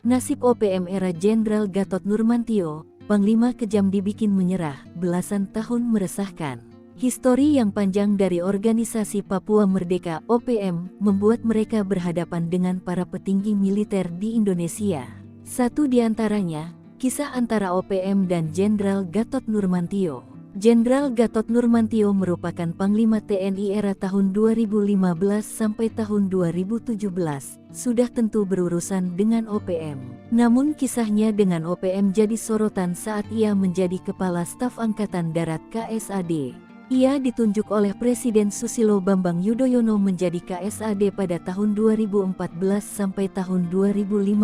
Nasib OPM era Jenderal Gatot Nurmantio, Panglima kejam dibikin menyerah, belasan tahun meresahkan. Histori yang panjang dari organisasi Papua Merdeka (OPM) membuat mereka berhadapan dengan para petinggi militer di Indonesia. Satu di antaranya, kisah antara OPM dan Jenderal Gatot Nurmantio. Jenderal Gatot Nurmantio merupakan Panglima TNI era tahun 2015 sampai tahun 2017, sudah tentu berurusan dengan OPM. Namun kisahnya dengan OPM jadi sorotan saat ia menjadi Kepala Staf Angkatan Darat KSAD. Ia ditunjuk oleh Presiden Susilo Bambang Yudhoyono menjadi KSAD pada tahun 2014 sampai tahun 2015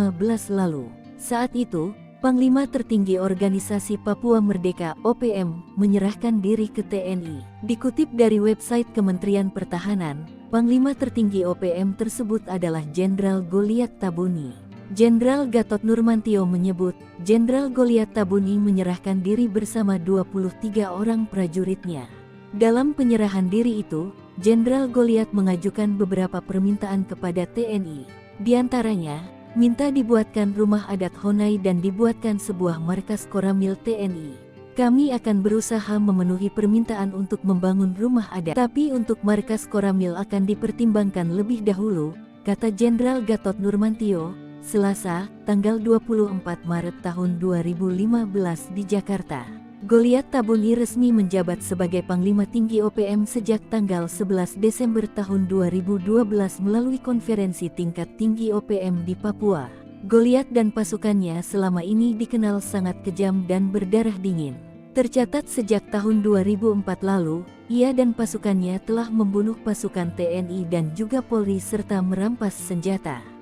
lalu. Saat itu, Panglima tertinggi organisasi Papua Merdeka (OPM) menyerahkan diri ke TNI. Dikutip dari website Kementerian Pertahanan, Panglima tertinggi OPM tersebut adalah Jenderal Goliat Tabuni. Jenderal Gatot Nurmantio menyebut, Jenderal Goliat Tabuni menyerahkan diri bersama 23 orang prajuritnya. Dalam penyerahan diri itu, Jenderal Goliat mengajukan beberapa permintaan kepada TNI. Di antaranya, minta dibuatkan rumah adat Honai dan dibuatkan sebuah markas Koramil TNI. Kami akan berusaha memenuhi permintaan untuk membangun rumah adat. Tapi untuk markas Koramil akan dipertimbangkan lebih dahulu, kata Jenderal Gatot Nurmantio, Selasa, tanggal 24 Maret tahun 2015 di Jakarta. Goliat Tabuni resmi menjabat sebagai Panglima Tinggi OPM sejak tanggal 11 Desember tahun 2012 melalui konferensi tingkat tinggi OPM di Papua. Goliat dan pasukannya selama ini dikenal sangat kejam dan berdarah dingin. Tercatat sejak tahun 2004 lalu, ia dan pasukannya telah membunuh pasukan TNI dan juga Polri serta merampas senjata.